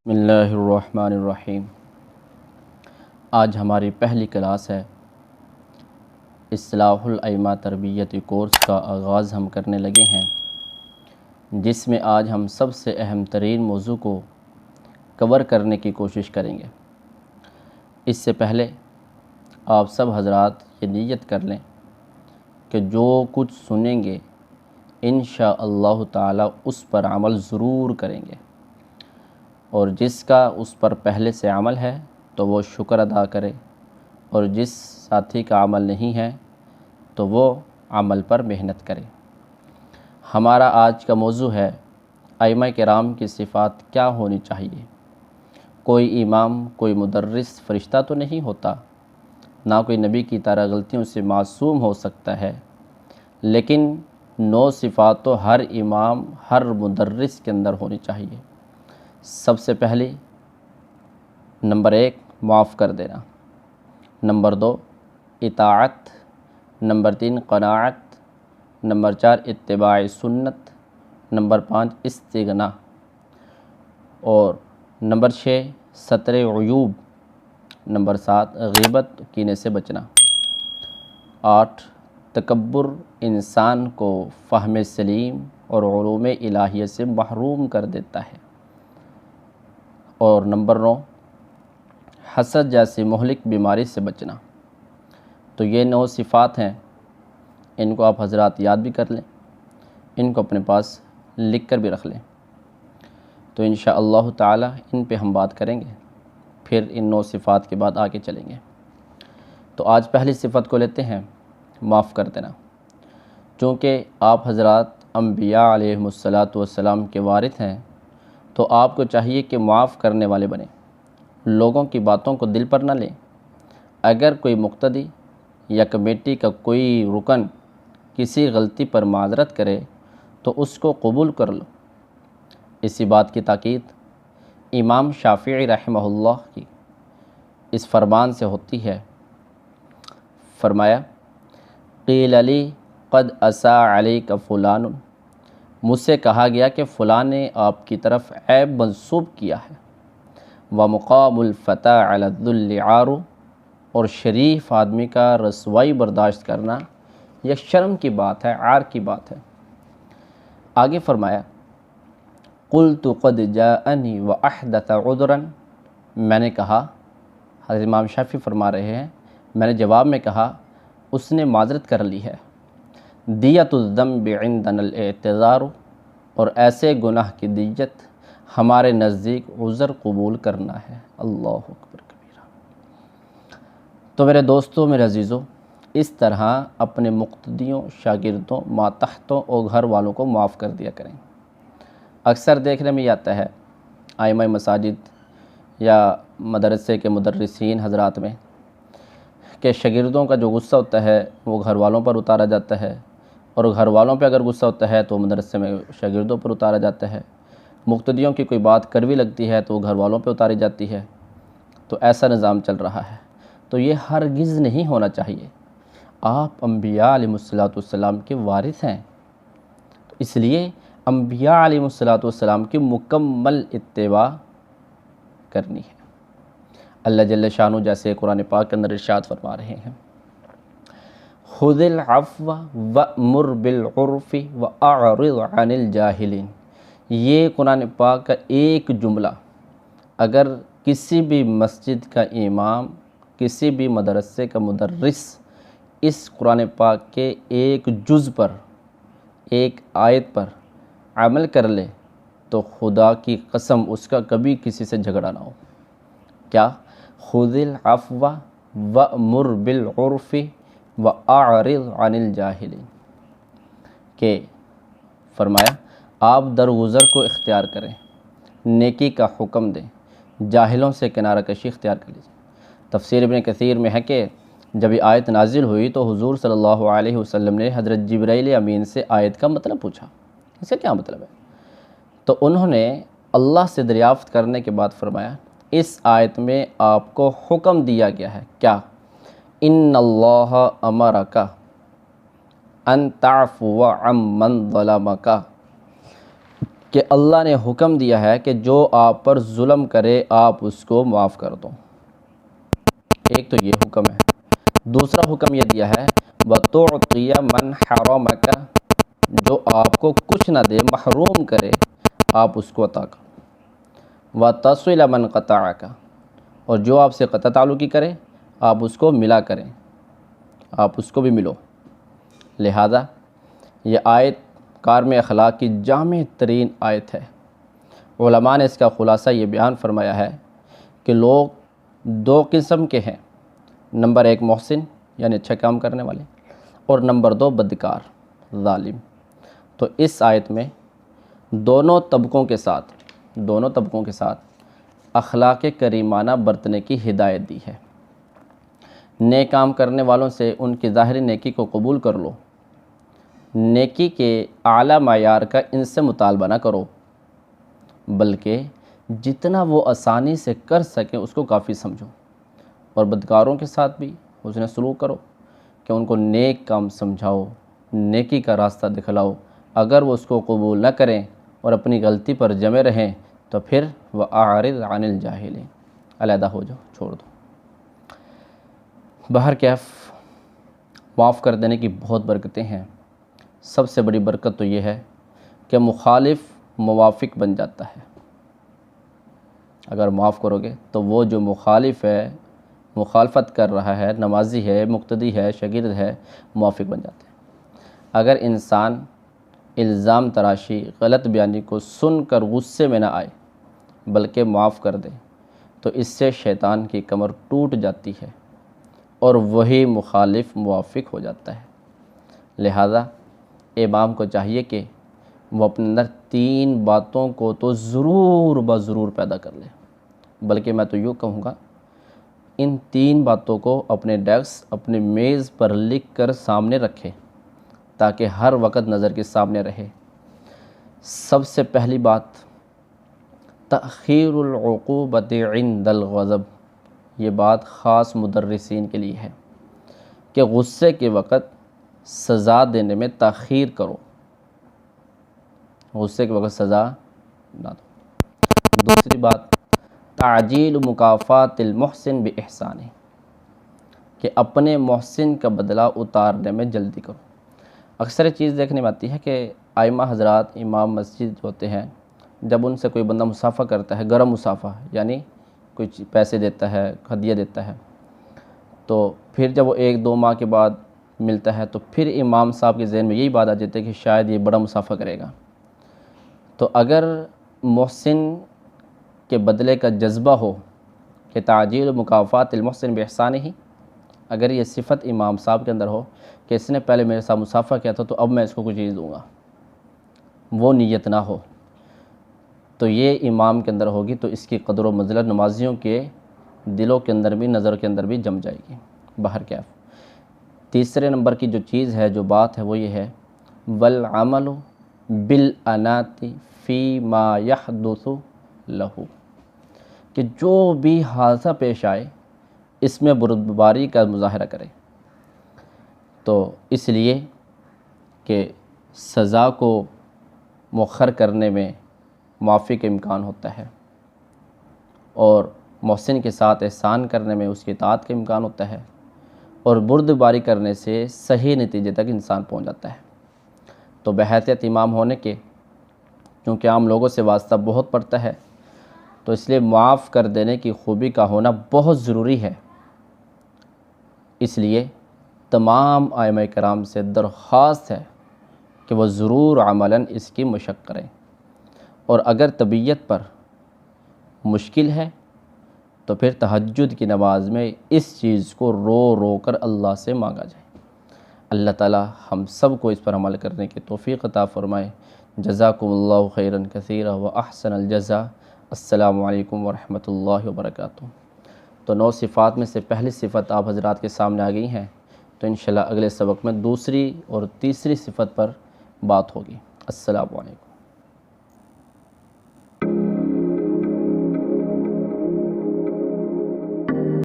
بسم اللہ الرحمن الرحیم۔ آج ہماری پہلی کلاس ہے۔ اصلاح الائمہ تربیتی کورس کا آغاز ہم کرنے لگے ہیں، جس میں آج ہم سب سے اہم ترین موضوع کو کور کرنے کی کوشش کریں گے۔ اس سے پہلے آپ سب حضرات یہ نیت کر لیں کہ جو کچھ سنیں گے انشاءاللہ تعالی اس پر عمل ضرور کریں گے، اور جس کا اس پر پہلے سے عمل ہے تو وہ شکر ادا کرے، اور جس ساتھی کا عمل نہیں ہے تو وہ عمل پر محنت کرے۔ ہمارا آج کا موضوع ہے ائمہ کرام کی صفات کیا ہونی چاہیے۔ کوئی امام، کوئی مدرس فرشتہ تو نہیں ہوتا، نہ کوئی نبی کی طرح غلطیوں سے معصوم ہو سکتا ہے، لیکن 9 صفات تو ہر امام، ہر مدرس کے اندر ہونی چاہیے۔ سب سے پہلی نمبر 1 معاف کر دینا، نمبر 2 اطاعت، نمبر 3 قناعت، نمبر 4 اتباع سنت، نمبر 5 استغنا، اور نمبر 6 ستر عیوب، نمبر 7 غیبت کینے سے بچنا، 8 تکبر انسان کو فہم سلیم اور علوم الہیہ سے محروم کر دیتا ہے، اور نمبر 9 حسد جیسی مہلک بیماری سے بچنا۔ تو یہ 9 صفات ہیں، ان کو آپ حضرات یاد بھی کر لیں، ان کو اپنے پاس لکھ کر بھی رکھ لیں، تو انشاءاللہ تعالی ان پہ ہم بات کریں گے، پھر ان 9 صفات کے بعد آگے چلیں گے۔ تو آج پہلی صفت کو لیتے ہیں، معاف کر دینا۔ چونکہ آپ حضرات انبیاء علیہم السلام کے وارث ہیں، تو آپ کو چاہیے کہ معاف کرنے والے بنیں، لوگوں کی باتوں کو دل پر نہ لیں۔ اگر کوئی مقتدی یا کمیٹی کا کوئی رکن کسی غلطی پر معذرت کرے تو اس کو قبول کر لو۔ اسی بات کی تاکید امام شافعی رحمہ اللہ کی اس فرمان سے ہوتی ہے، فرمایا قیل لی قد اساء علیک فلان، مجھ سے کہا گیا کہ فلاں نے آپ کی طرف عیب منسوب کیا ہے، ومقام الفتى علی الذل عار، اور شریف آدمی کا رسوائی برداشت کرنا یہ شرم کی بات ہے، عار کی بات ہے۔ آگے فرمایا قلت قد جاءنی واحدث عذرا، میں نے کہا، حضرت امام شافعی فرما رہے ہیں، میں نے جواب میں کہا اس نے معذرت کر لی ہے۔ دیت الذنب عندنا الاعتذار، اور ایسے گناہ کی دیت ہمارے نزدیک عذر قبول کرنا ہے۔ اللہ اکبر کبیرہ۔ تو میرے دوستوں، میرے عزیزوں، اس طرح اپنے مقتدیوں، شاگردوں، ماتحتوں اور گھر والوں کو معاف کر دیا کریں۔ اکثر دیکھنے میں یہ آتا ہے ائمہ مساجد یا مدرسے کے مدرسین حضرات میں کہ شاگردوں کا جو غصہ ہوتا ہے وہ گھر والوں پر اتارا جاتا ہے، اور گھر والوں پہ اگر غصہ ہوتا ہے تو مدرسے میں شاگردوں پر اتارا جاتا ہے، مقتدیوں کی کوئی بات کڑوی لگتی ہے تو وہ گھر والوں پہ اتاری جاتی ہے۔ تو ایسا نظام چل رہا ہے، تو یہ ہرگز نہیں ہونا چاہیے۔ آپ انبیاء علیہ السلام کے وارث ہیں، تو اس لیے انبیاء علیہ السلام کی مکمل اتباع کرنی ہے۔ اللہ جل شانہ جیسے قرآن پاک کے اندر ارشاد فرما رہے ہیں، خذ العفو وأمر بالعرف واعرض عن الجاہلین۔ یہ قرآن پاک کا ایک جملہ اگر کسی بھی مسجد کا امام، کسی بھی مدرسے کا مدرس اس قرآن پاک کے ایک جز پر، ایک آیت پر عمل کر لے تو خدا کی قسم اس کا کبھی کسی سے جھگڑا نہ ہو۔ کیا؟ خذ العفو وأمر بالعرف واعرض عن الجاہلین، کہ فرمایا آپ درگزر کو اختیار کریں، نیکی کا حکم دیں، جاہلوں سے کنارہ کشی اختیار کر لیجیے۔ تفسیر ابن کثیر میں ہے کہ جب یہ آیت نازل ہوئی تو حضور صلی اللہ علیہ وسلم نے حضرت جبرائیل امین سے آیت کا مطلب پوچھا، اس کا کیا مطلب ہے؟ تو انہوں نے اللہ سے دریافت کرنے کے بعد فرمایا اس آیت میں آپ کو حکم دیا گیا ہے، کیا؟ ان اللہ امرک ان تعفو عمن ظلمک، کہ اللہ نے حکم دیا ہے کہ جو آپ پر ظلم کرے آپ اس کو معاف کر دو۔ ایک تو یہ حکم ہے۔ دوسرا حکم یہ دیا ہے وَتُعْطِيَ مَنْ حَرَمَكَ، جو آپ کو کچھ نہ دے، محروم کرے، آپ اس کو عطا کرو۔ وَتَصِلَ مَنْ قَطَعَكَ، اور جو آپ سے قطع تعلقی کرے آپ اس کو ملا کریں، آپ اس کو بھی ملو۔ لہذا یہ آیت کارم اخلاق کی جامع ترین آیت ہے۔ علماء نے اس کا خلاصہ یہ بیان فرمایا ہے کہ لوگ دو قسم کے ہیں، نمبر ایک محسن یعنی اچھا کام کرنے والے، اور نمبر دو بدکار ظالم۔ تو اس آیت میں دونوں طبقوں کے ساتھ اخلاق کریمانہ برتنے کی ہدایت دی ہے۔ نیک کام کرنے والوں سے ان کی ظاہری نیکی کو قبول کر لو، نیکی کے اعلیٰ معیار کا ان سے مطالبہ نہ کرو، بلکہ جتنا وہ آسانی سے کر سکیں اس کو کافی سمجھو۔ اور بدکاروں کے ساتھ بھی حسن سلوک کرو کہ ان کو نیک کام سمجھاؤ، نیکی کا راستہ دکھلاؤ۔ اگر وہ اس کو قبول نہ کریں اور اپنی غلطی پر جمے رہیں تو پھر وَأَعْرِضْ عَنِ الْجَاهِلِينَ، علیحدہ ہو جاؤ، چھوڑ دو۔ بہرکیف معاف کر دینے کی بہت برکتیں ہیں۔ سب سے بڑی برکت تو یہ ہے کہ مخالف موافق بن جاتا ہے۔ اگر معاف کرو گے تو وہ جو مخالف ہے، مخالفت کر رہا ہے، نمازی ہے، مقتدی ہے، شاگرد ہے، موافق بن جاتے ہیں۔ اگر انسان الزام تراشی، غلط بیانی کو سن کر غصے میں نہ آئے بلکہ معاف کر دے تو اس سے شیطان کی کمر ٹوٹ جاتی ہے اور وہی مخالف موافق ہو جاتا ہے۔ لہذا امام کو چاہیے کہ وہ اپنے اندر تین باتوں کو تو ضرور پیدا کر لے، بلکہ میں تو یوں کہوں گا ان تین باتوں کو اپنے ڈیسک، اپنے میز پر لکھ کر سامنے رکھے تاکہ ہر وقت نظر کے سامنے رہے۔ سب سے پہلی بات تأخیر العقوبۃ عند الغضب، یہ بات خاص مدرسین کے لیے ہے کہ غصے کے وقت سزا دینے میں تاخیر کرو، غصے کے وقت سزا نہ دو۔ دوسری بات تعجیل مکافات المحسن بإحسانہ، کہ اپنے محسن کا بدلہ اتارنے میں جلدی کرو۔ اکثر چیز دیکھنے میں آتی ہے کہ ائمہ حضرات، امام مسجد ہوتے ہیں، جب ان سے کوئی بندہ مصافحہ کرتا ہے، گرم مصافحہ یعنی کچھ پیسے دیتا ہے، ہدیہ دیتا ہے، تو پھر جب وہ 1-2 ماہ کے بعد ملتا ہے تو پھر امام صاحب کے ذہن میں یہی بات آ جاتی ہے کہ شاید یہ بڑا مصافحہ کرے گا۔ تو اگر محسن کے بدلے کا جذبہ ہو کہ تعجیل مکافات المحسن بإحسانہ، اگر یہ صفت امام صاحب کے اندر ہو کہ اس نے پہلے میرے ساتھ مصافحہ کیا تھا تو اب میں اس کو کچھ چیز دوں گا، وہ نیت نہ ہو تو یہ امام کے اندر ہوگی تو اس کی قدر و منزلت نمازیوں کے دلوں کے اندر بھی، نظر کے اندر بھی جم جائے گی۔ بہرکیف تیسرے نمبر کی جو چیز ہے، جو بات ہے، وہ یہ ہے والعمل بالانات فی ما یحدث لہ، کہ جو بھی حادثہ پیش آئے اس میں بردباری کا مظاہرہ کرے۔ تو اس لیے کہ سزا کو مؤخر کرنے میں معافی کا امکان ہوتا ہے اور محسن کے ساتھ احسان کرنے میں اس کی اطاعت کا امکان ہوتا ہے، اور بردباری کرنے سے صحیح نتیجے تک انسان پہنچ جاتا ہے۔ تو بحیثیت امام ہونے کے کیونکہ عام لوگوں سے واسطہ بہت پڑتا ہے، تو اس لیے معاف کر دینے کی خوبی کا ہونا بہت ضروری ہے۔ اس لیے تمام ائمہ کرام سے درخواست ہے کہ وہ ضرور عملاً اس کی مشق کریں، اور اگر طبیعت پر مشکل ہے تو پھر تہجد کی نماز میں اس چیز کو رو رو کر اللہ سے مانگا جائے۔ اللہ تعالی ہم سب کو اس پر عمل کرنے کی توفیق عطا فرمائے۔ جزاکم اللہ خیراً کثیرا و احسن الجزاء۔ السلام علیکم ورحمۃ اللہ وبرکاتہ۔ تو 9 صفات میں سے پہلی صفت آپ حضرات کے سامنے آ گئی ہیں، تو انشاءاللہ اگلے سبق میں دوسری اور تیسری صفت پر بات ہوگی۔ السلام علیکم۔